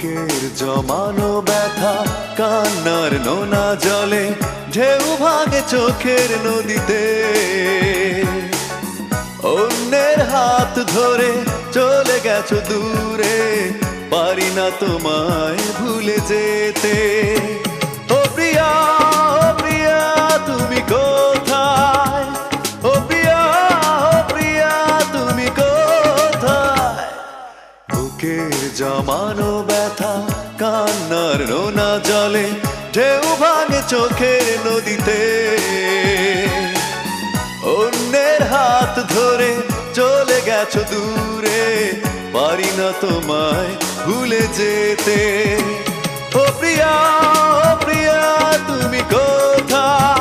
বুকের জমানো ব্যথা কান্নার নোনা জলে ঢেউ ভাঙে চোখের নদীতে অন্যের হাত ধরে চলে গেছো দূরে পারি না তোমায় ভুলে যেতে ও প্রিয়া তুমি কোথায় ও প্রিয়া তুমি কোথায় বুকের জমানো ব্যথা কান্নার নোনা জলে ঢেউ ভাঙে চোখের নদীতে অন্যের হাত ধরে চলে গেছো দূরে পারি না তোমায় ভুলে যেতে ও প্রিয়া তুমি কোথায়